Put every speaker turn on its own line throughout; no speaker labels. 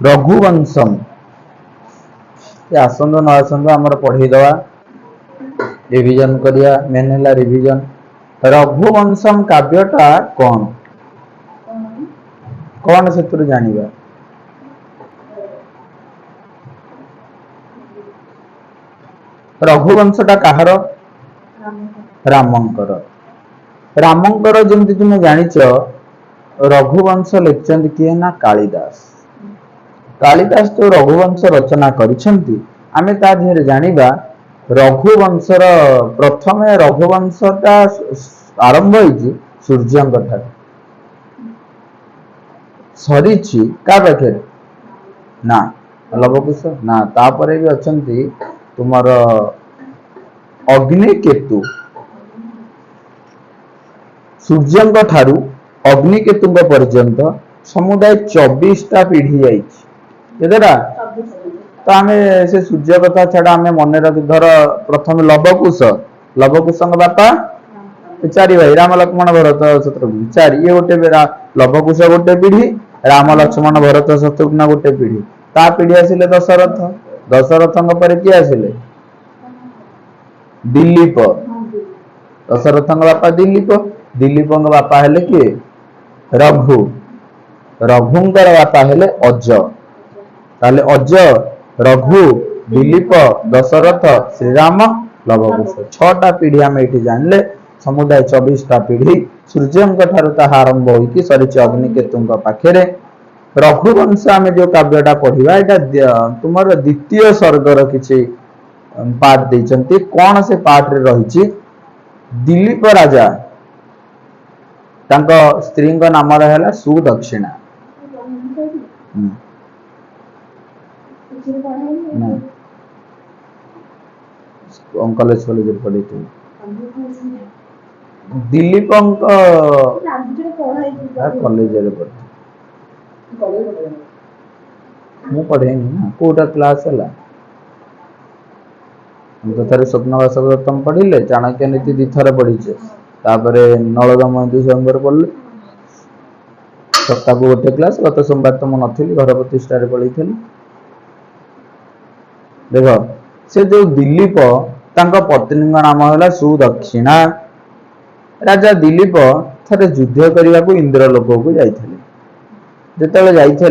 रघुवंशम आसंद न आसंद आमर पढ़ीदवा रिविजन करिया मेन है रिविजन रघुवंशम काव्यटा कौन कौन से जानिबा रघुवंशटा कहार रामंकर रामंकर जमती तुम जानिच रघुवंश लिखिचंती किए ना कालिदास कालिदास तो रघुवंश रचना करिसेंती आमे ता देहरे जानिबा रघुवंशर प्रथम रघुवंशटा आरंभ होइछि सूर्यंक ठार सरीछि का पाखे ना लवकुश ना तापरे भी अछंती तुमर अग्निकेतु सूर्यंक ठारू अग्निकेतुंक पर्यंत समुदाय 24टा पीढ़ी जाइछि केतेटा तो आम से सूर्य कथा छाड़ा आम मन रखी धर प्रथम लवकुश लवकुशंक बापा चारि भाई राम लक्ष्मण भरत शत्रुघ्न चारि ये गोटे लवकुश गोटे पीढ़ी राम लक्ष्मण भरत शत्रुघ्न गोटे पीढ़ी ता पीढ़ी आसिले दशरथ दशरथंक पर किए आसिले दिलीप दशरथंक बापा दिलीप दिलीपंक बापा हेले किए रघु रघुंकर बापा हेले अज ताले अज रघु दिलीप दशरथ श्रीराम लवकुश 6टा पीढ़ी आम ये जानले समुदाय 24टा पीढ़ी सूर्यंक ठारू ताहा आरंभ होइकी सरीच अग्निकेतुंक पाखेरे रघुवंश आम जो काव्यटा पढ़िबा एटा तुमर द्वितीय सर्गर किछि पाठ देइचंती कोन से पाठ रे रहिछि दिलीप राजा तांको स्त्रींक नाम रहला सुदक्षिणा कॉलेज कॉलेज पढ़ी दिलीप कॉलेज मु पढ़े ना कोटा क्लास है तो थारे स्वप्नवास दत्तम पढ़िले चाणक्य नीति दिथर पढ़ीचे तापरे नलदमयंती स्वयंवर पढ़ले सप्ताह को गोटे क्लास गत सोमवार तो मुझे नथी घर प्रतिष्ठा पढ़ी देख से जो दिलीप तांका पत्नी नाम है सुदक्षिणा राजा दिलीप थरे युद्ध करने को इंद्रलोक को जाइए जिते जाइए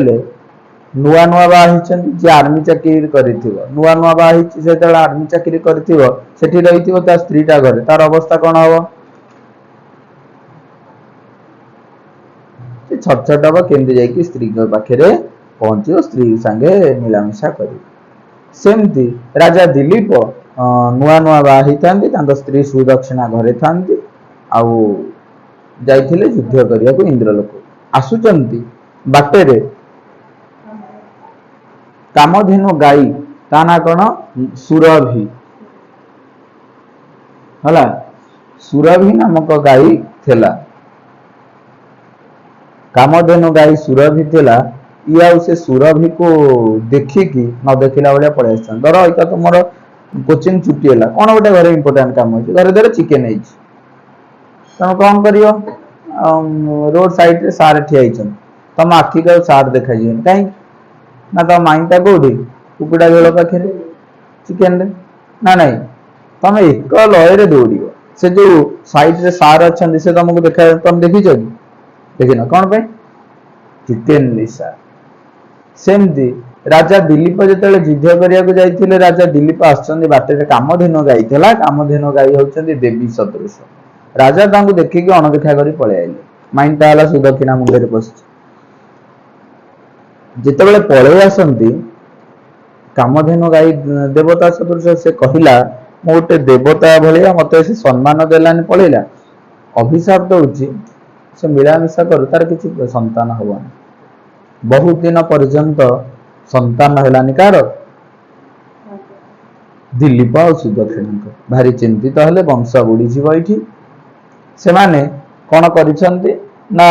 नुआ नुआ बाहर आर्मी चाकरी कर नुआ नुआ बाहर आर्मी चाकरी कर रही स्त्रीटा घरे तार अवस्था कौन हम छट छट हम केमती जा स्त्री पाखे पहुंचो स्त्री सांगे मिलामिशा कर सेमती राजा दिलीप नुआ नुआ बाहर स्त्री सुदक्षिणा घरे था जाइए युद्ध करने को इंद्रलोक आसुचंती बाटेरे कामधेनु गाई ता ना कौन सुरभि हला सुरभि नामक गाई थिला कामधेनु गाई सुरभि थिला या से सुरभि को देखिकी न देखला भाया पड़े धर इतना तुम कोचिंग छुट्टी है कौन गोटे घर इंपोर्टाट काम हो घर धर चिकेन है तुम कौन कर रोड साइड रे सार ठिया तुम आखि का सार देखा कहीं ना तो माइंडा कौटी कुकुड़ा झोल पाखे चिकेन ना नहीं तुम एक लय दौड़ से जो साइड रे सार अच्छा से तुमको देखा तुम देखीच कि देखना कौन पे चिकेन निशा सेमती राजा दिलीप जो युद्ध करने राजा दिलीप आसुच्च बाटे कामधेनु गाई थी कामधेनु गाई होती देवी सदृश राजा देखिकी अणदेखा कर पलि आइले माइंडा है सुदक्षिणा मुंडे पश जिते पलि आसती कामधेनु गाई देवता सदृश से कहला मु गोटे देवता भाया मत से सम्मान देलानी पलैला अभिशाप दौची से मिलामिशा करू तार किसी संतान हबनी बहुत दिन पर्यंत संतान है कार दिलीप आ सुदक्षिणा भारी चिंतित हेले वंश बुड़ीजी ये से माने कौन करिसंती ना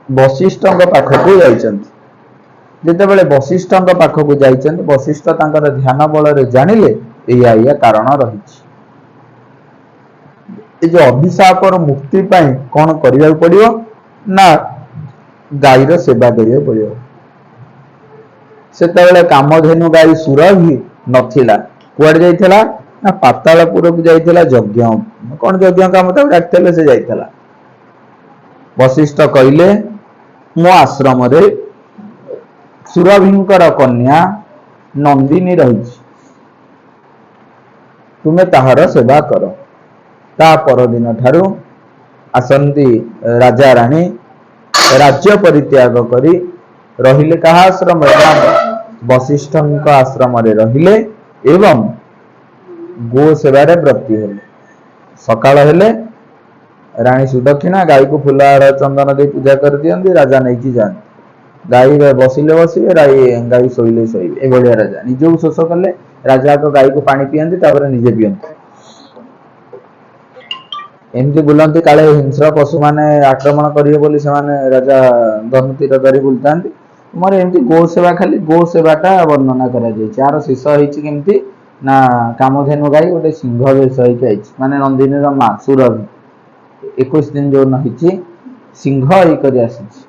वशिष्ठ पाखक जिते बड़े वशिष्ठ पाखक वशिष्ठ ध्यान बल जानिले या कारण रही। जो अभिशापर मुक्ति पाई कौन करने पड़ो ना गाईर सेवा करने पड़ो। से कामधेनु गाई सुरभि नथिला कुआडे जाइथिला ना पातालपुर को जाइथिला यज्ञ कौन यज्ञ काम डाकते से जाइथिला। वशिष्ठ कहले मो आश्रम रे सुरभिंकर कन्या नंदिनी रही तुम्हें ताहार सेवा कर। ता परदिन ठारू आसंती राजा राणी राज्य परित्याग करी रहिले कहा आश्रम वशिष्ठ आश्रम रे रहिले एवं गो सेवा व्रती हेले। सकाळ हेले राणी सुदक्षिणा गाई को फुलार चंदन दे पूजा कर दियंती राजा नहीं जाती गाई बसिले बसिले गाई शोइले शोइबे ए राजा निज शोष कले राजा को गाई को पानी पियंती तापर निजे पियंती एमती बुलंती काले हिंस्र पशु माने आक्रमण करिवे बोली से माने राजा धनुतीर धरी बुलता मोर एमती गो सेवा खाली गो सेवाटा वर्णना करा जाय चार शेष होईची केमती ना कामधेनु गाई गोटे सिंह वेश होईकी आइची माने नंदिनी रो मां सुरभि 21 दिन जो नहिची सिंह होई करी आसीची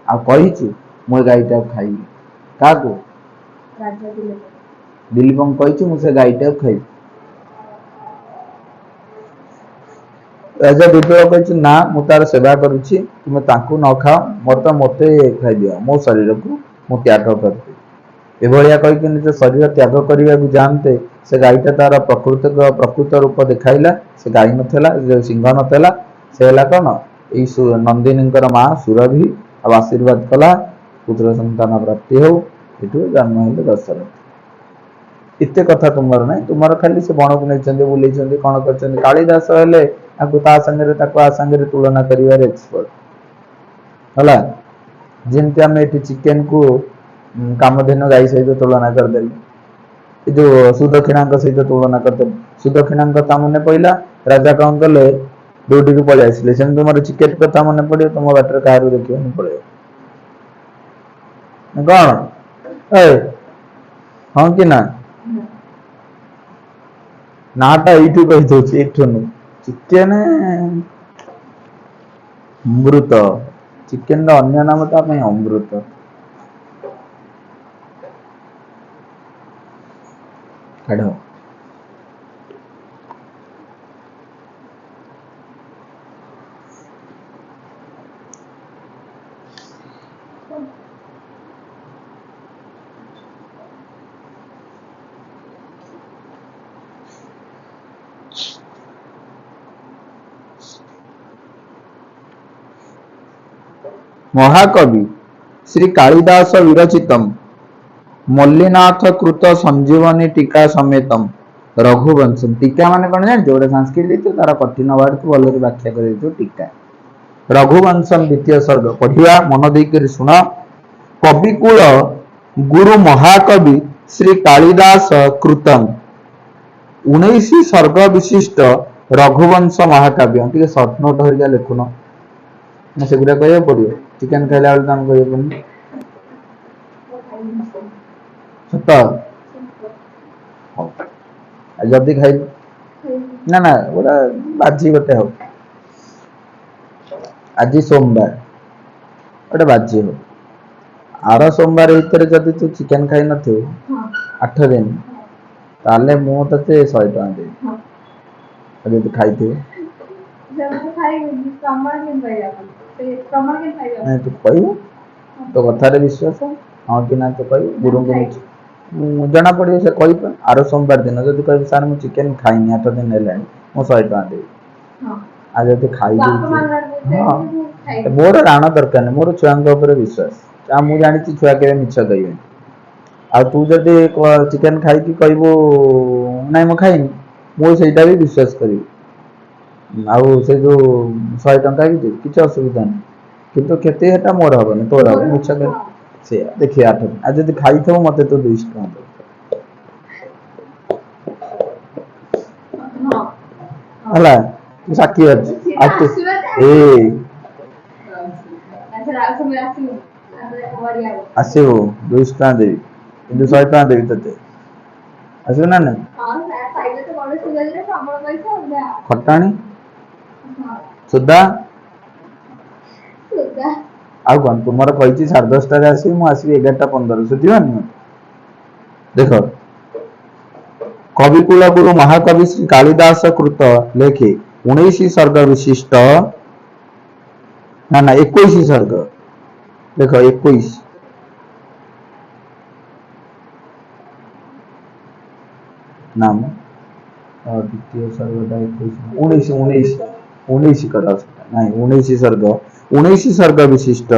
आ कहिची मो गाईटा खाइबी काको राजा दिलीपन कहिची मु से गाईटा खाइबी। राजा विद्रोह कहिची ना मु तार सेवा करूची तुमे ताकू न खाओ मोर तो मते खाइ दियो मो शरीर को मु त्याग करती एभलिया कहि कि निज शरीर त्याग करिया को जानते से गाईटा तार प्रकृत रूप देखाइला से गाई नथला जो सिंह नथला से हला कोन ई नंदिनीकर मां सुरभि अब आशीर्वाद कला पुत्र संतान प्राप्ति हो एठु जन्म हेले दशरथ। इत्ते कथा तुमर नै तुमर खाली से बण को नै चंदे बुलै चंदे कोन करचंदे कालिदास हेले आकु ता संगे ताको आ संगे तुलना करिवार एक्सपर्ट हला जेमति हम एठी चिकन को कामधेनु गाई सहित तुलना कर देली जो सुदक्षिणांक सहित तुलना करते सुदक्षिणांक कथा मने पइला राजा कौन कले ड्यूटी को पळे आसिले सेम तुमर चिकेट कथा मने पडियो तुम बाटर कारू देखियो नि पळे कौन ए हां कि ना नाटा इठु कहि दोछि एठु न चिकेन अमृत चिकेन रो अन्य नाम ता पई अमृत काढो महाकवि श्री कालिदास विरचितम मल्लिनाथ कृत संजीवनी टीका समेतम रघुवंशम टीका माने कोन जान जोडे संस्कृत देतो तारा कठिन वर्ड को अलग व्याख्या कर देतो टीका रघुवंशम द्वितीय सर्ग पढ़िया मन देई कर सुना। कविकुल गुरु महाकवि श्री कालिदास कृतम 19 सर्ग विशिष्ट रघुवंश महाकाव्य टिके शॉर्ट नोट हरिया लिखुनो ना सेगुडा कहया पड़ियो चिकन खाइला वाला काम कहया पड़नी सत जल्दी खाइ ना ना गोटा बाजी गोटे हो आज सोमवार गोटे बाजी हो आर सोमवार भीतर जदि तू चिकन खाइ नथि 8 दिन ताले मु तते 100 टका देबी जदि तू खाइथिबो जब खाइ कमर के भैया कमर के खाइबा नहीं तू कहू तो कथारे विश्वास हां कि ना तो कहू गुरु को जना पड़ियो से कहि पर आरो सोमवार दिन जदि कहू सर मु चिकन खाइनी 8 दिन हेलानी मु 100 टका देबी हां आज जदि खाइ हां मोर राणा दरकार नहीं मोर छुआंग ऊपर विश्वास आ मु जानि छि छुआ के मिछ कहियो आ तू जदि चिकन खाइ कि कहबो नै मु खाइनी मो सेटा भी विश्वास करी आउ से जो 100 टका भी किछ असुविधा नहीं किंतु केते हेटा मोर हबनी तोर हबो मिछ के से देखि 8 आज जदि खाइ थबो मते तो 200 टका हां हला तू साकी अछि आ तू ए आसिबो 200 टका देबी किंतु 100 टका देबी तते आसिबो ना ना ଖଟାଣି ସୁଧା ଆଉ କଣ ତୁମର କହିଛି 10:30 ଆସିବି, ମୁଁ ଆସିବି 11:15 ସୁଝିବନି। ଦେଖ କବିକୁଳ ଗୁରୁ ମହାକବି ଶ୍ରୀ କାଳିଦାସ କୃତ ଲେଖେ 19 सर्ग विशिष्ट ना 21 सर्ग देख 21 नाम द्वितीय सर्गटा 19 करा नहीं 19 सर्ग विशिष्ट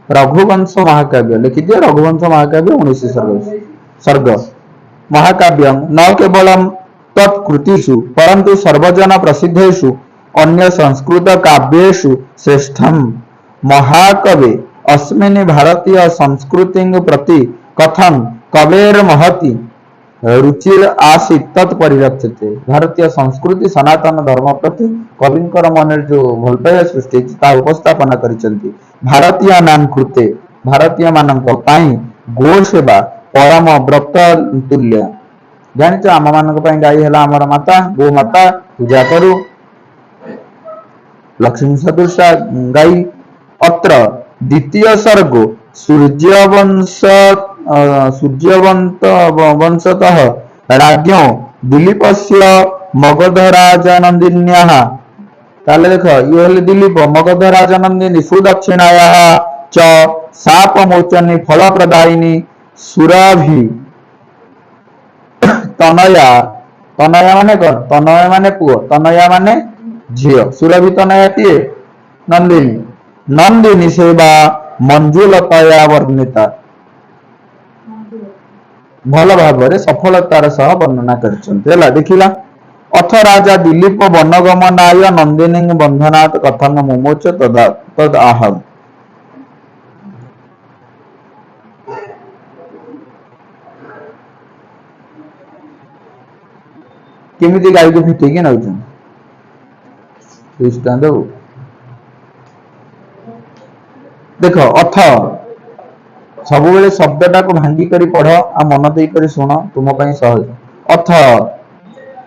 रघुवंश महाकाव्य लिखी दिए। रघुवंश महाकाव्य 19 सर्ग महाकाव्यम न केवलम तत्कृतिषु परंतु सर्वजन प्रसिद्धेषु अन्य संस्कृत काव्येषु श्रेष्ठम महाकवे अस्मिन् भारतीय संस्कृतिं प्रति कथं कवेर महति रुचिर आसीत् तत् परिरक्षते। भारतीय संस्कृति सनातन धर्म प्रति कविंकर मन जो भल पाइबा सृष्टि ता उपस्थापन करिसंती। भारतीय नाम कृते भारतीय मानक पाई गो सेवा परम व्रत तुल्य। जानिଛ ଆମ ମାନଙ୍କ ପାଇଁ ଗାଈ ହେଲା ଆମର ମାତା, ଗୋ ମାତା ପୂଜା କରୁ ଲକ୍ଷ୍ମୀ ସଦୃଶା ଗାଈ। ଅତ୍ର ଦ୍ୱିତୀୟ ସର୍ଗ ସୂର୍ଯ୍ୟବନ୍ତ ବଂଶତଃ ରାଜ୍ञ ଦିলীପସ୍ୟ ମଗଧ ରାଜନନ୍ଦିନ୍ୟାଃ। ତାହେଲେ ଦେଖ ଇଏ ହେଲେ ଦିলীପ ମଗଧ ରାଜନନ୍ଦିନୀ ସୁଦକ୍ଷିଣାୟାଃ च शाप मोचनी फल प्रदायिनी सुरभि तनया। तनया माने कौन? तनया माने पुओ, तनया माने झियो। सुरभि तनया किए? नंदिनी। नंदिनी सेवा मंजुलतया वर्णिता भल भाव सफलतार सह वर्णना करछन्ते। देखिला अथ राजा दिलीप वनगमनाय नंदिनी बंधनात् कथं मुमोच तद आहम। केमिति गाई को फिटेकी नौछन दृष्टांत देख। अथ सब बेले शब्दटा को भांगी करी पढ़ आ मन देई करी सुन, तुम पई सहज। अथ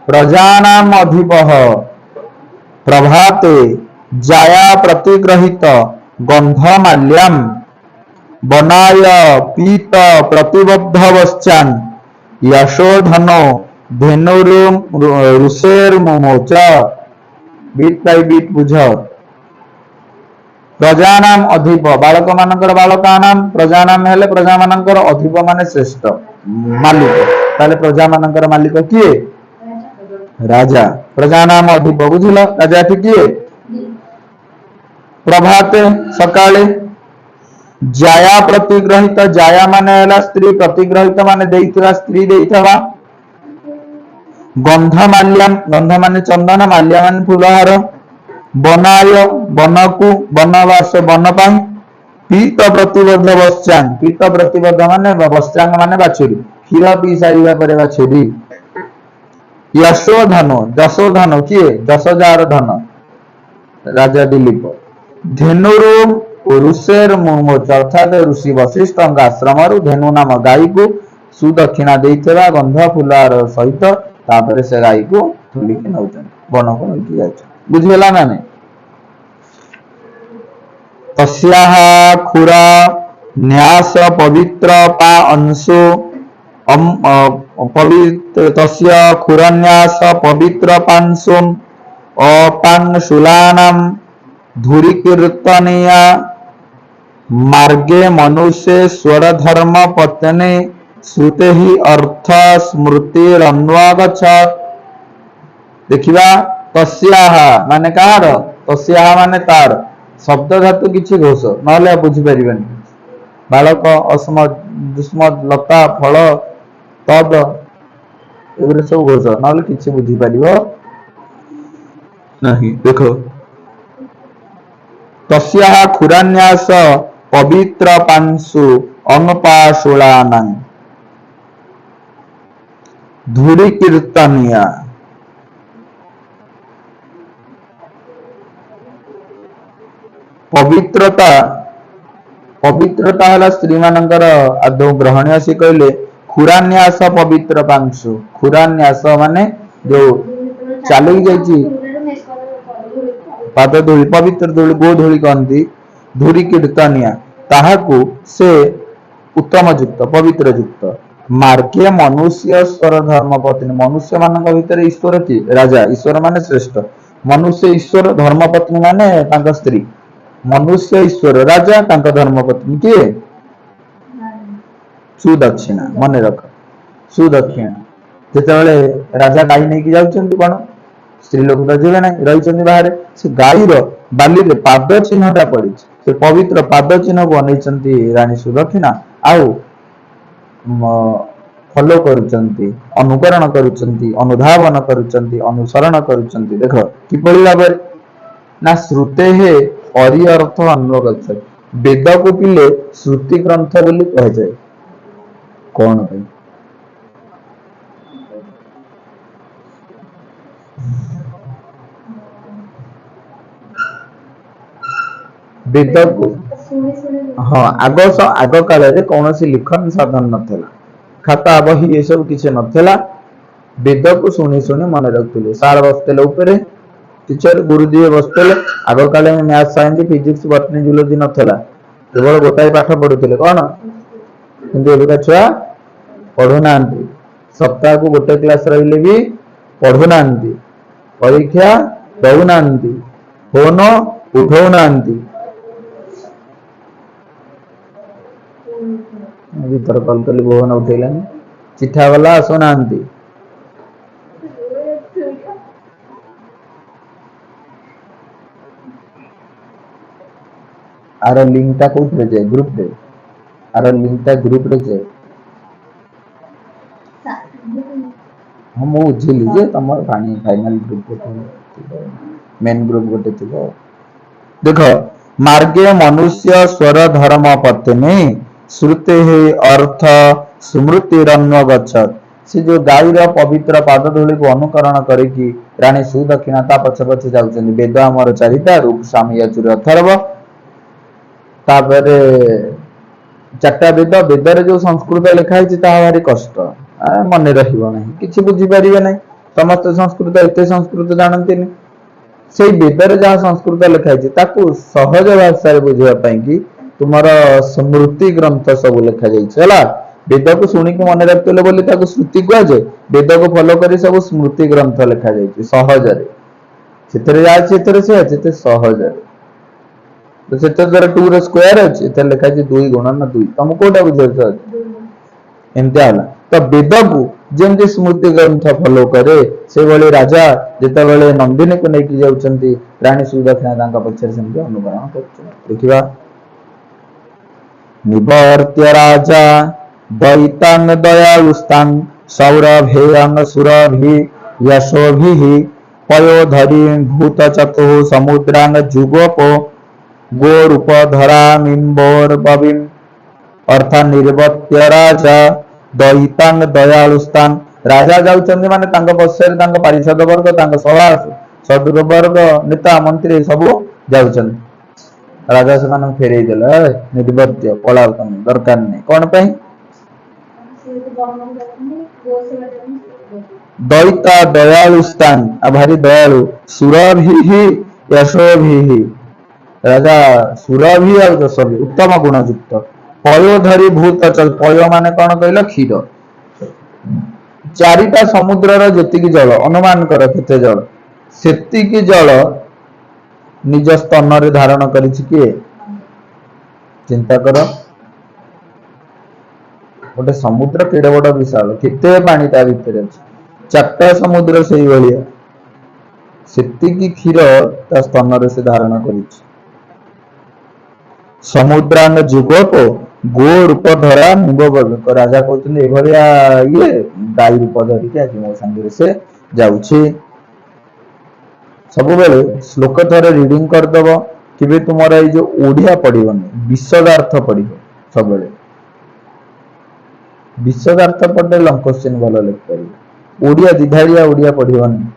प्रजानाम अधिपः प्रभाते जाया प्रतिग्रहित गंधमाल्यम बनाय पीत प्रतिबद्धवश्चान यशोधनो धेनुरुम ऋषेर मोच। बीट बाय बीट बुझ। प्रजानाम अधिप बालक मानकर बालका नाम, प्रजानाम हेले प्रजा मानकर, अधिप माने श्रेष्ठ मालिक। ताले प्रजा मानकर मालिक किए? राजा। प्रजानाम अधिप बुझिल। राजा किए? प्रभाते सकाळे। जाया प्रतिग्रहित, जाया माने हेला स्त्री, प्रतिग्रहित माने देइथवा स्त्री देइथवा। गंधमाल्यम, गंध माने चंदन, माल्य माने फूलहार। बनाय बनकु, बनवास बन पाई। पीत प्रतिबद्ध वश्चांग, पीत प्रतिबद्ध माने वश्चांग माने बाछुरी, क्षीर पी सारिबा परे बाछुरी। यशोधन, यशोधन किए? 10,000 धन राजा दिलीप। धेनुरु ऋषेर मोच, अर्थात ऋषि वशिष्ठ आश्रम धेनु नाम गाई को सुदक्षिणा देइथेबा गंध फूलहार सहित तापर से गाई को तुलिकी नौछन, बन को नौकी जाछ। बुझिला ना नहीं? तस्याः खुरा न्यास पवित्र पा अंशो पवित्र तस्य खुरन्यास पवित्र पांशुम अपांशुलानाम धुरी कीर्तनिया मार्गे मनुष्य स्वर धर्म पत्नी श्रुते ही अर्थ स्मृतिरन्वागछ। देखिबा तस्याः माने कार? तस्याः माने तार, शब्द धातु किछि घोष नहले बुझी परिबेनी। बालक अस्मद दुस्मद लता फल तद एगुरे सब घोष नहले किछि बुझी परिबो नहीं। देखो तस्याः खुरान्यास पवित्र पांशु अनुपाशुलानां धुरी कीर्तनिया। पवित्रता, पवित्रता है स्त्री मानकर आदौ ग्रहणीय से कहले खुरान्यास पवित्र पांशु। खुरान्यास माने जो चली जाइए पाद धूली पवित्र धूली गो धूली कहती धूरी कीर्तनिया ताहाकू से उत्तम युक्त पवित्र युक्त मार्गे मनुष्य ईश्वर धर्म पत्नी मनुष्य मान भीतर ईश्वर किए राजा ईश्वर माने श्रेष्ठ मनुष्य ईश्वर धर्मपत्नी माने स्त्री मनुष्य ईश्वर राजा धर्मपत्नी किए सुदक्षिणा मन रख सुदक्षिणा जिते राजा गाई नहीं जाऊँ कौन स्त्री लोक तो जीवे ना रही बाहर से गाईर बाली पाद चिन्हटा पड़ी से पवित्र पाद चिन्ह को अनेई रानी सुदक्षिणा आउ फॉलो करुचंती अनुकरण करुचंती अनुधावन करुचंती अनुसरण करुचंती देख किपरि भाव ना श्रुते हे हरि अर्थ अन्वगच्छति वेद को पिले श्रुति ग्रंथ बोली कह जाए कौन भाई वेद को हाँ आग काल कौन लिखन साधन नथिला खाता बही ये सब किसी नथिला वेद को शुणी शुणी मन रखुले सार बसते ऊपर टीचर गुरुजी बसते आग काल मैथ साइंस फिजिक्स बटनी जूलोजी नथिला केवल गोटाए पाठ पढ़ुते कौन कि छुआ पढ़ुना सप्ताह को गोटे क्लास रही भी पढ़ुना परीक्षा दौना फोन उठौना भीतर कल कली भवन उठेलानी चिठा वाला आसुना आर लिंक टा कोथ रे जाए ग्रुप रे आर लिंक टा ग्रुप रे जाए हम बुझिली जे तमर फाइनल ग्रुप मेन ग्रुप गोटे थिबो देखो मार्गे मनुष्य स्वर धर्म पत्नी श्रुते हे अर्थ स्मृतिरन्व गच्छत से जो गाईर पवित्र पाद धूली को अनुकरण करिकी रानी सुदक्षिणा ता पछ पछ जाउछन वेद हमर चारिता रूप साम यजुर अथर्व तापरे चारटा वेद वेदरे जो संस्कृत लिखा है भारी कष्ट मन रहिबो नहीं किछि बुझी परिबे नहीं समस्त संस्कृत एते संस्कृत जानते नहीं से वेदरे जहाँ संस्कृत लिखा है सहज भाषा बुझा कि तुम स्मृति ग्रंथ सब लिखा जाइए वेद को शुणिक मन रखते बोली श्रुति कह जाए वेद को फॉलो कर सब स्मृति ग्रंथ लिखा जाइए सहज से सहज तो से टू रो स्क्वायर अच्छे लिखा है 2 गुणन 2 तुम कोटा बुझे एमती तो वेद को जमी स्मृति ग्रंथ फॉलो करे से भली राजा जिते नंदिनी को लेकिन जाऊँच रानी सुदक्षिणा पक्षर से अनुकरण कर देखा निवर्त्य राजा दैतांग दयालुस्तांग सौरभेयंग सुरभि यशोभिः पयोधरी भूत चतुः समुद्रांग जुगोपो गोरूपधरामिम्बोर्बविम् अर्थात निर्वत्य राजा दैतांग दयालुस्तांग राजा जाउचंदी माने तांग पश्चारे तांग पारिषद वर्ग तांग सभा सदुर वर्ग नेता मंत्री सब जाउचंदी राजा से फेरे देला निर्वत्य पलाव तुम दरकार नहीं कौन पे दैता दयालु स्थान भारी दयालु सुरभि यशोभि राजा सुरभि और यशोभि उत्तम गुण युक्त पयोधरी भूत चल पय माने कौन कहल क्षीर चारिटा समुद्र जेतिकी जल अनुमान कर केते जल सेतिकी जल निज स्तन रे धारण करिछि किए चिंता कर गोटे समुद्र केड़े बड़ विशाल केते पानी ता भीतर अछि चारटा समुद्र सही भलिया सेतिकी क्षीर ता स्तन रे से धारण करिछि समुद्रांग जुगोप गो रूप धरा निम्ब राजा कहते ए भलिया ये गाई रूप धरिक आज मो संगे से जाउछि सब बेले श्लोक थरे रीडिंग करदब कि तुम्हारा ये जो ओडिया पढ़िबनी विशदार्थ पढ़िब सब बेले विशदार्थ पढ़ले लंग क्वेश्चन भलो लिख पारिब ओडिया दिधारिया ओडिया पढ़िबनी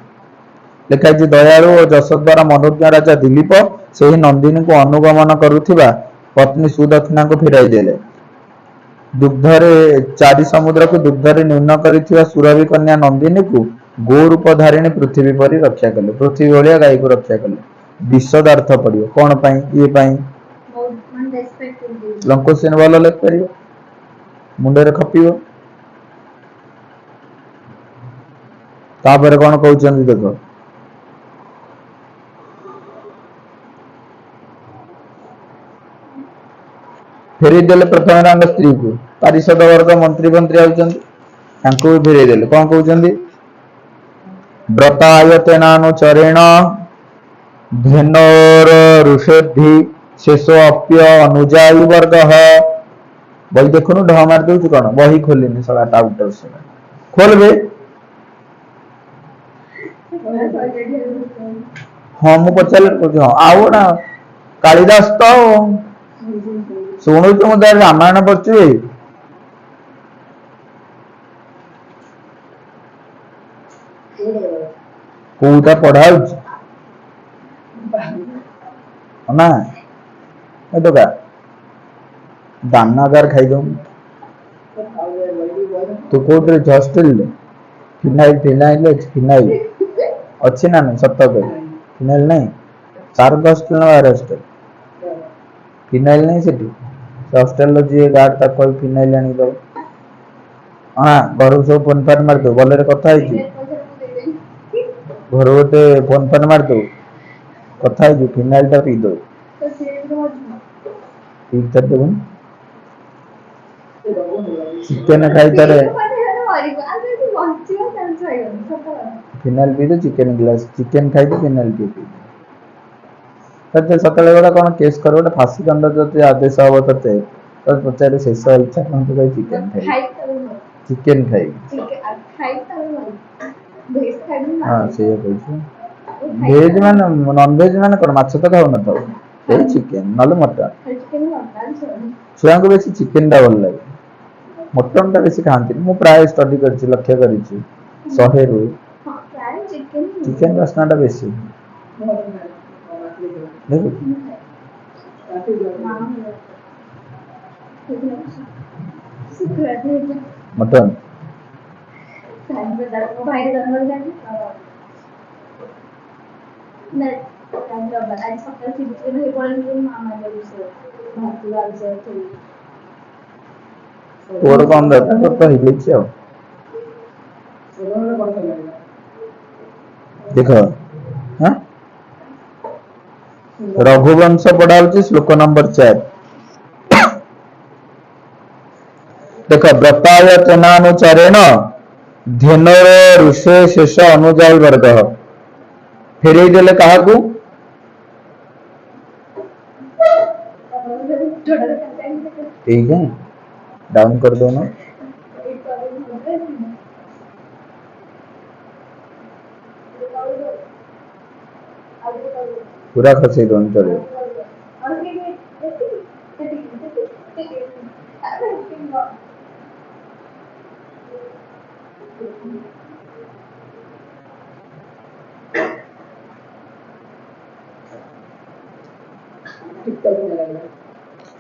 लिखा है दयालु और जशोद्वारा मनोज्ञ राजा दिलीप से ही नंदिनी को अनुगमन करुथिबा पत्नी सुदक्षिणा को फिराई देले दुग्धरे चारि समुद्र को दुग्धरे न्यून करिथिबा सुरभि कन्या नंदिनी को गो रूप धारिणी पृथ्वी परी रक्षा कले पृथ्वी भाया गाई को रक्षा कले विशद अर्थ पड़ो कौन ये लंकोशन भल लिखिपर मुंडे खपिव तापर कौन कहते देख फेरी देले प्रथम स्त्री को पारिषद वर्ग मंत्री मंत्री आउचंती भी फेरी देले कौन कहते व्रतायतेनानुचरेण धेनोर ऋषेद्धि शेषो अप्य अनुजाई वर्ग बही देखुनु ढ मार दउछु कौन बही खोलिनी सला टाउटर से खोल बे हाँ मु पचारे हाँ आओ ना कालिदास तो शुणु तो मुझे रामायण पढ़ी कोटा पढ़ाऊ ना तो क्या दानागार खाई दो तो कोटे हॉस्टेल फिनाइल फिनाइल फिनाइल अच्छी ना नहीं सत फिनाइल नहीं सार हॉस्टेल ना बाहर हॉस्टेल फिनाइल नहीं से हॉस्टेल जी गार्ड तक फिनाइल आनी दो हाँ घर सब फोन फान मार दो भले कथा घर गोटे फोन फान मार दो कथा फिनाइल टा पी दो ठीक कर देबो चिकन खाई तारे फिनाइल पी दो चिकन ग्लास चिकन खाई दो फिनाइल पी दो तते सकाळे गोटा कोन केस कर गोटा फांसी दंड जते आदेश हबो तते तो पचारे शेष इच्छा कोन तो चिकन खाई चिकन खाई हाँ से भेज मान नॉन भेज मान कोन माछ तो खाउ न तो ए चिकन नले मटन छुआ को बेसी चिकन टा भल लागे मटन टा बेसी खांती मु प्राय स्टडी करछि लक्ष्य करछि 100 रु चिकन वासना टा बेसी देखो मटन तोर कौन रहता है तो हिल जाओ देखो हाँ रघुवंश पढ़ा श्लोक नंबर 4 देख व्रतायतनानुचरेण धेनोर ऋषे शेष अनुजाई वर्ग फेरे देले कहा को ठीक है डाउन कर दो ना पूरा खसे दो चले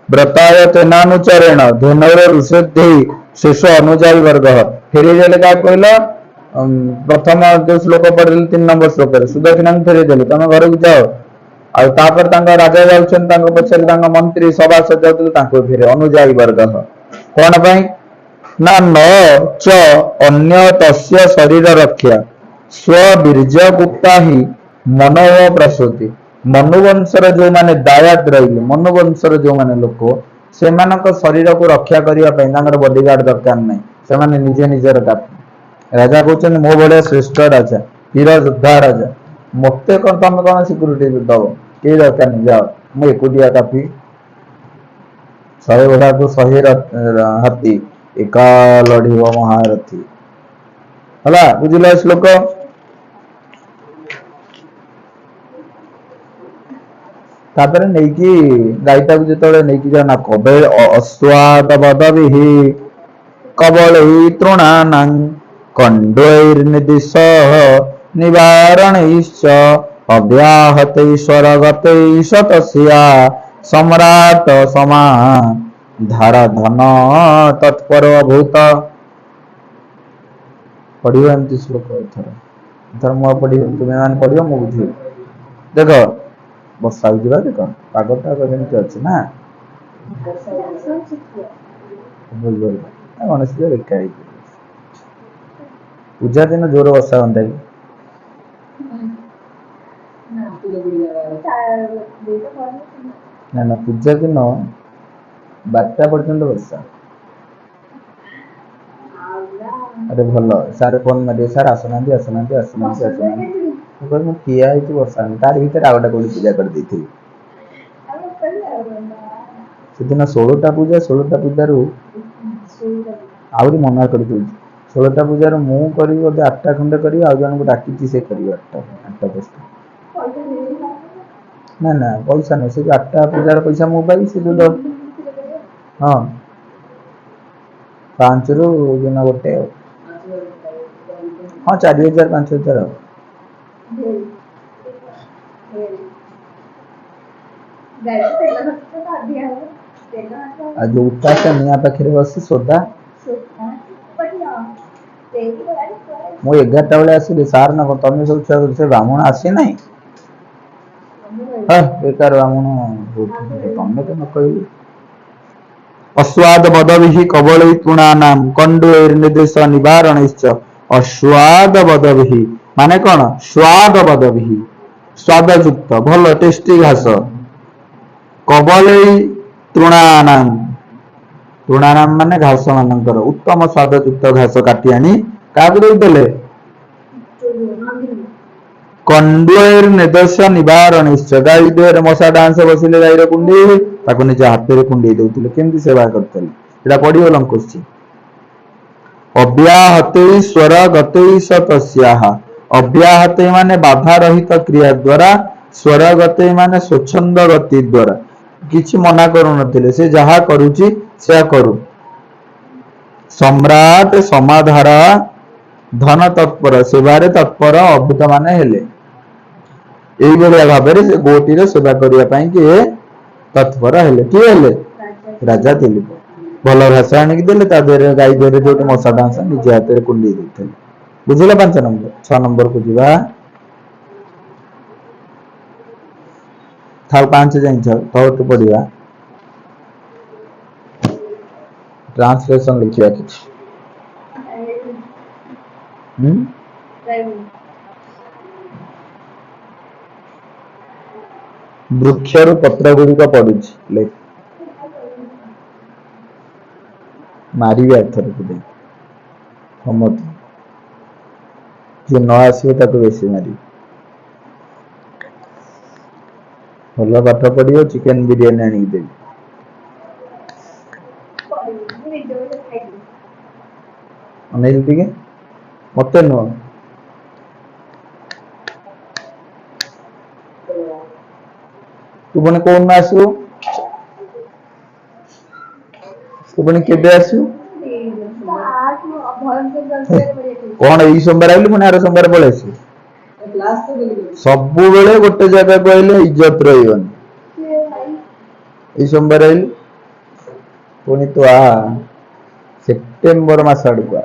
व्रतायतनानुचरेण धेनोर ऋषेद्धि शेष अनुजाई वर्ग फेरी देले का कहला प्रथम जो श्लोक पढ़ले 3 नंबर श्लोक रे सुदक्षिणा फेरी देले तमे घर को जाओ आ तापर तांगा राजा जाउछन तांगा पछले तांगा मंत्री सभा सजाउतले तांको फेरे अनुजाई वर्ग कोन पई ना न च अन्य तस्य शरीर रक्षा स्व बीर्य गुप्ता ही मनो प्रसूति मनुवंशर जो माने दायाद रहिले मनुवंशर जो माने लोक से मानक शरीर को रक्षा करिया पई तांगर बॉडीगार्ड दरकार नै से माने निजे निजर काफी राजा कहते मो भाया श्रेष्ठ राजा वीर योद्धा राजा मत कौन तुम कौन सिक्यूरीटी दब के दरकार नहीं जाओ मुझे एकुटिया काफी 100 घोड़ा को 100 हाथी एका लड़ी महारथी हला बुझिल श्लोक तापर नहीं कि गाईटा को जेतले नहीं कि जाना कबे अश्वाद बदविहि कबलहि तृणानां कंडोर्निदिश निवारणैश्च अव्याहतैश्वरगतैशतस्या सम्राट समा धारा धन तत्पर भूत पढ़िबा एमती श्लोक एथर ଧର୍ମ ପଢିବ ତୁମେ ମାନେ ପଢିବ ମୁଁ ବୁଝିବି। ଦେଖ ବର୍ଷା ହଉଛି ବା ଦେଖ ପାଗଟା କେମିତି ଅଛି ନା ଗଣେଶ ପୂଜା ବେକାର ହେଇଯିବ। ପୂଜା ଦିନ ଜୋର ବର୍ଷା ହୁଅନ୍ତା କି? ନା ନା ପୂଜା ଦିନ 12ଟା ପର୍ଯ୍ୟନ୍ତ ବର୍ଷା। ଆରେ ଭଲ ସାର୍ ଫୋନ ମାରିବେ ସାର୍ ଆସୁନାହାନ୍ତି ଆସୁନାହାନ୍ତି ଆସୁନାହାନ୍ତି ଆସୁନାହାନ୍ତି ମୁଁ କହିବି ମୁଁ ଠିଆ ହେଇଛି ବର୍ଷା ନାହିଁ ତାରି ଭିତରେ ଆଉ ଗୋଟେ କୋଉଠି ପୂଜା କରିଦେଇଥିବି। ସେଦିନ 16ଟା ପୂଜା 16ଟା ପୂଜାରୁ ଆହୁରି ମନା କରିଦଉଛି 16ଟା ପୂଜାରୁ ମୁଁ କରିବି ବୋଧେ 8ଟା ଖଣ୍ଡେ କରିବି ଆଉ ଜଣଙ୍କୁ ଡାକିଛି ସେ କରିବ 8ଟା 10ଟା। ନା ନା ପଇସା ନାହିଁ ସେ 8ଟା ପୂଜାର ପଇସା ମୁଁ ପାଇବି ସେ ଯୋଉ ହଁ 5ରୁ ଦିନ ଗୋଟେ ଆଉ ହଁ 4,000 5,000 ଆଉ ଆଉ ଯୋଉଟା ସେ ନିଆଁ ପାଖରେ ବସି ସୋଦା ମୁଁ 11ଟା ବେଳେ ଆସିଲି ସାର୍ ନା ତମେ ସବୁ ଛୁଆ ସେ ବ୍ରାହ୍ମଣ ଆସିନାହିଁ ବେକାର ବ୍ରାହ୍ମଣ ତମେ ତ ନ କହିଲି ଅସ୍ୱାଦ ବଦବିହି କବଳୀ ତୃଣାନାମ କଣ୍ଡୁର୍ନିର୍ଦେଶ ନିବାରଣୈଶ୍ଚ ଅସ୍ୱାଦ ବଦବିହି ମାନେ କଣ ସ୍ୱାଦ ବଦବିହି ସ୍ୱାଦଯୁକ୍ତ ଭଲ ଟେଷ୍ଟି ଘାସ କବଳୀ ତୃଣାନାମ ତୃଣାନାମ ମାନେ ଘାସ ମାନଙ୍କର ଉତ୍ତମ ସ୍ୱାଦଯୁକ୍ତ ଘାସ କାଟି ଆଣି କାହାକୁ ଦେଇଥିଲେ କଣ୍ଡୁର୍ନିର୍ଦେଶ ନିବାରଣୈଶ୍ଚ ଗାଈ ଦେହରେ ମଶା ଡାଁସ ବସିଲେ ଗାଈର କୁଣ୍ଡେଇ ତାକୁ ନିଜ ହାତରେ କୁଣ୍ଡେଇ ଦଉଥିଲେ କେମିତି ସେବା କରୁଥିଲେ ଏଟା ପଡିବ ଲଙ୍କୁଶ୍ଚି ଅବ୍ୟାହତୈ ସ୍ୱର ଗତୈ ତସ୍ୟାଃ ଅବ୍ୟାହତୈ ମାନେ ବାଧା ରହିତ କ୍ରିୟା ଦ୍ୱାରା ସ୍ୱର ଗତୈ ମାନେ ସ୍ୱଚ୍ଛନ୍ଦ ଗତି ଦ୍ୱାରା କିଛି ମନା କରୁନଥିଲେ ସେ ଯାହା କରୁଛି ସେୟା କରୁ ସମ୍ରାଟ ସମାଧାର ଧନ ତତ୍ପର ସେବାରେ ତତ୍ପର ଅଭୂତ ମାନେ ହେଲେ ଏଇଭଳିଆ ଭାବରେ ସେ ଗୋଟିର ସେବା କରିବା ପାଇଁ କିଏ ତତ୍ପର ହେଲେ କିଏ ହେଲେ ରାଜା ଦିଲ୍ଲୀପ ଭଲ ଘାସ ଆଣିକି ଦେଲେ ତା ଦେହରେ ଗାଈ ଦେହରେ ଯୋଉଠି ମଶା ଡାଁସ ନିଜ ହାତରେ କୁଣ୍ଡେଇ ଦେଇଥିଲେ ବୁଝିଲ 5 ନମ୍ବର 6 ନମ୍ବରକୁ ଯିବା ଥାଉ 5 ଜାଣିଛ ତଳକୁ ପଢିବା ट्रांसलेशन लिखिया किछ वृक्षर पत्र गुड़िक पड़ुछि मारे अर्थर समत जी न आसो बेसी मार भल पाठ पढ़ो चिकेन बिरियानी आनिक देवी अनेक टिके मत नुह तू पुणी कौन आसू तू पुणी केबे आसू कौन एई सोमवार आइलु पुणी आर सोमवार पळेई आसू सबु बेले गोटे जगह कहले इज्जत रहिबनी एई सोमवार आइलु पुणी तू आ सेप्टेम्बर मास आड़कू आ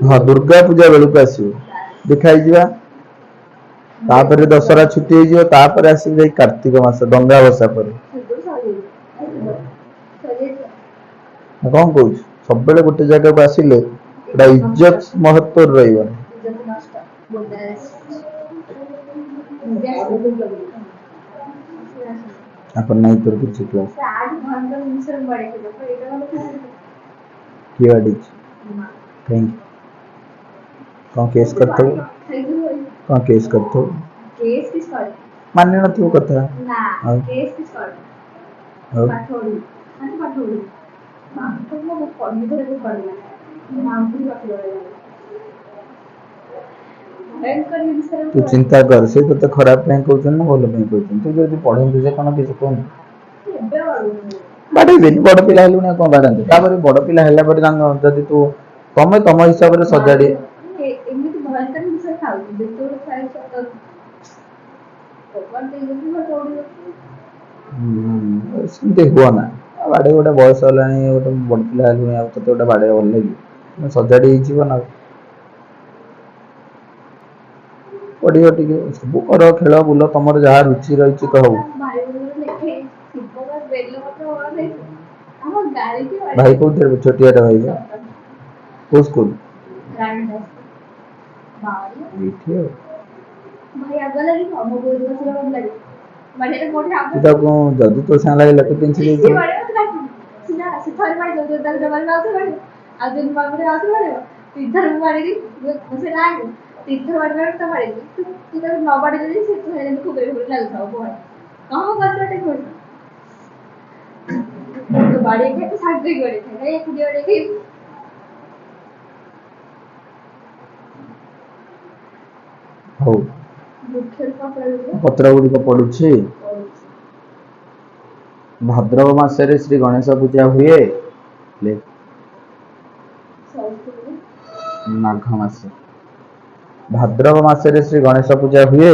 हाँ दुर्गा पूजा बेलू आसो देखाई जा तापर दशहरा छुट्टी हो आस कार्तिक मास डंगा बसा पर कौन कह सब गोटे जगह को आसिले इज्जत महत्व रही नहीं तोर किसी क्लास किए कहीं कौन केस करते कौन केस करते मान न कथा तू चिंता कर से तो खराब कहते ना भल कहते तू जो पढ़े से कौन किसी कहूँ बाड़ेबेनी बड़ पिला हेलुना कौन बाड़ाते तापर बड़ पिला हैला पर जदि तू तमे तम हिसाब से सजाड़ी सेमती हुआ ना ବାଡେ ଗୋଟେ ବୟସ ହେଲାଣି ଗୋଟେ ବଡ ପିଲା ହେଲୁଣି ଆଉ ତତେ ଗୋଟେ ବାଡେ ଭଲ ଲାଗିବ ସଜାଡି ହେଇଯିବ ନା ପଢିବ ଟିକେ ସବୁ କର ଖେଳ ବୁଲ ତମର ଯାହା ରୁଚି ରହିଛି ତ ହଉ ଭାଇ କୋଉଠି ଛୋଟିଆଟା ଭାଇ କୋଉ ସ୍କୁଲ ଏଇଠି ଆଉ ତୁ ତାକୁ ଯଦି ତୋ ସାଙ୍ଗେ ଲାଗିଲା ତୁ ପିଞ୍ଚି ଦେଇଥିବୁ ହଉ ପତ୍ର ଗୁଡିକ ପଡୁଛି ଭାଦ୍ରବ ମାସରେ ଶ୍ରୀ ଗଣେଶ ପୂଜା ହୁଏ ମାଘ ମାସ ଭାଦ୍ରବ ମାସରେ ଶ୍ରୀ ଗଣେଶ ପୂଜା ହୁଏ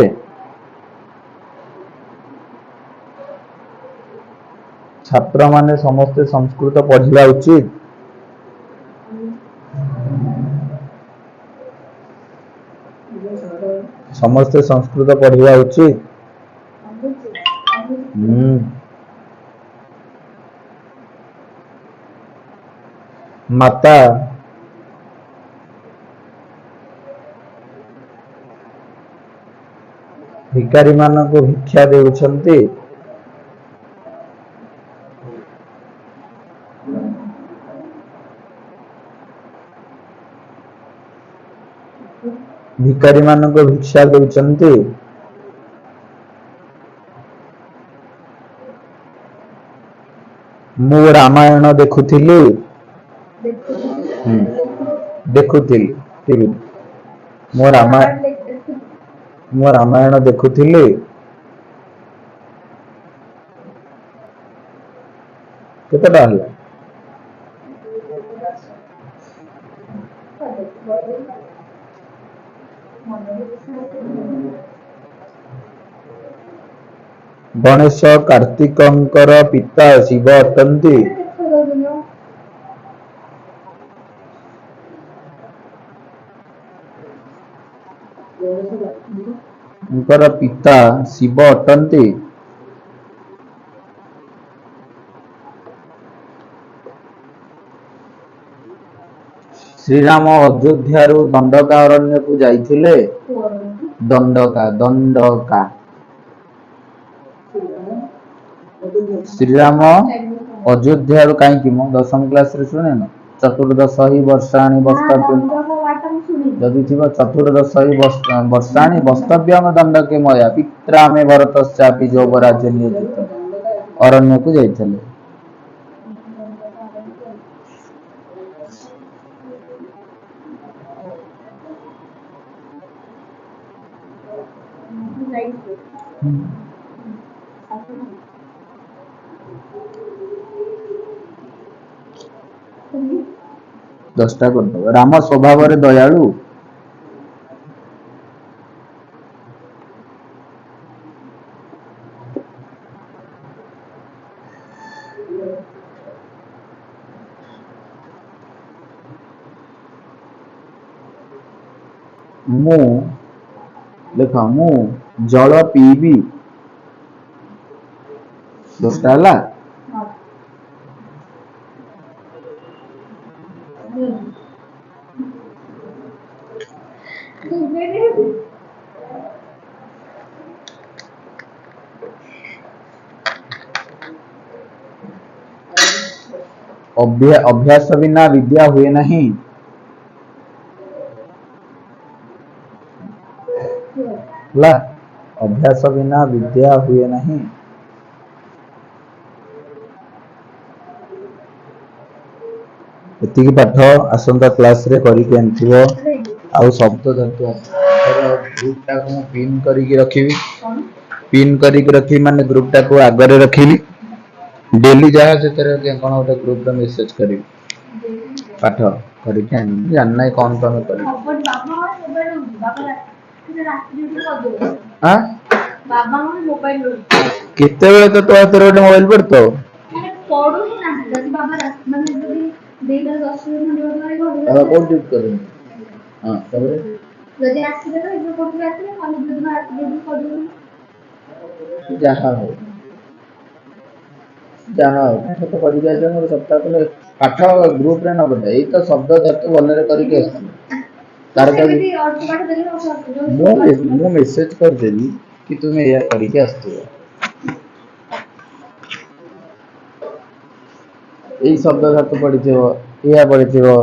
ଛାତ୍ରମାନେ ସମସ୍ତେ ସଂସ୍କୃତ ପଢିବା ଉଚିତ ସମସ୍ତେ ସଂସ୍କୃତ ପଢିବା ଉଚିତ ମାତା ଭିକାରୀ ମାନଙ୍କୁ ଭିକ୍ଷା ଦେଉଛନ୍ତି ଭିକାରୀ ମାନଙ୍କୁ ଭିକ୍ଷା ଦେଉଛନ୍ତି ମୁଁ ରାମାୟଣ ଦେଖୁଥିଲି ଦେଖୁଥିଲି ମୁଁ ରାମାୟଣ ଦେଖୁଥିଲି କେତେଟା ହେଲା ଗଣେଶ କାର୍ତ୍ତିକଙ୍କର ପିତା ଶିବ ଅଟନ୍ତି ପିତା ଶିବ ଅଟନ୍ତି ଶ୍ରୀରାମ ଅଯୋଧ୍ୟାରୁ ଦଣ୍ଡକା ଅରଣ୍ୟକୁ ଯାଇଥିଲେ ଦଣ୍ଡକା ଶ୍ରୀରାମ ଅଯୋଧ୍ୟାରୁ କାହିଁକି ମୁଁ 10ମ କ୍ଲାସରେ ଶୁଣେନ ଚତୁର୍ଦଶ ହି ବର୍ଷାଣି ବସ୍ତବ୍ୟ ଯଦି ଥିବ ଚତୁର୍ଦଶ ହି ବର୍ଷାଣି ବସ୍ତବ୍ୟମ ଦଣ୍ଡକେ ମୟା ପିତ୍ରାମେ ଭରତଶ୍ଚାପି ଯୌବରାଜ୍ୟ ନିୟୋଜିତ ଅରଣ୍ୟକୁ ଯାଇଥିଲେ ଦଶଟା କରିଦବ ରାମ ସ୍ୱଭାବରେ ଦୟାଳୁ ମୁଁ ଦେଖ ମୁଁ ଜଳ ପିଇବି ଦଶଟା ହେଲା ଅଭ୍ୟାସ ବିନା ବିଦ୍ୟା ହୁଏ ନାହିଁ ହେଲା ଅଭ୍ୟାସ ବିନା ବିଦ୍ୟା ହୁଏ ନାହିଁ ଏତିକି ପାଠ ଆସନ୍ତା କ୍ଲାସରେ କରିକି ଆଣିଥିବ ଆଉ ଶବ୍ଦ ଧାତୁ ଗ୍ରୁପଟାକୁ ମୁଁ ପିନ୍ କରିକି ରଖିବି ମାନେ ଗ୍ରୁପଟାକୁ ଆଗରେ ରଖିବି ଡେଲି ଯାହା ସେଥିରେ କଣ ଗୋଟେ ଗ୍ରୁପରେ ମେସେଜ କରିବି ପାଠ କରିକି ଆଣିବି ଜାଣିନାହିଁ କଣ ତମେ କରିବ କେତେବେଳେ ତ ତୋ ହାତରେ ଗୋଟେ ମୋବାଇଲ ପଡିଥିବ
ପଢୁନି ନା ଯଦି ବାବା ମାନେ ଯଦି ଦିଟା 10 ମିନିଟ୍ ଧରି
ବାବା କୋଉ ଟ୍ୟୁଟ କରେନି ହଁ ତାପରେ
ଯଦି ଆସିବେ ତ ଏବେ କୋଉଠି ଆସିବେ ନହେଲେ ଯଦି ପଢିବେ
ଯାହା ହଉ ଯାହା ହଉ ପାଠ ତ କରିକି ଆସିବ ମୋର ସପ୍ତାହ ପରେ ପାଠ ଗ୍ରୁପରେ ନ ପଠା ଏଇ ତ ଶବ୍ଦ ଧାତୁ ଭଲରେ କରିକି ଆସିବ ତାର କାଲି
ସେମିତି ଅଳ୍ପ ପାଠ ଦେଲେ
ମୁଁ ମେସେଜ କରିଦେବି କି ତୁମେ ଏଇଆ କରିକି ଆସିଥିବ ଏଇ ଶବ୍ଦ ଧାତୁ ପଡିଥିବ ଏଇଆ ପଡିଥିବ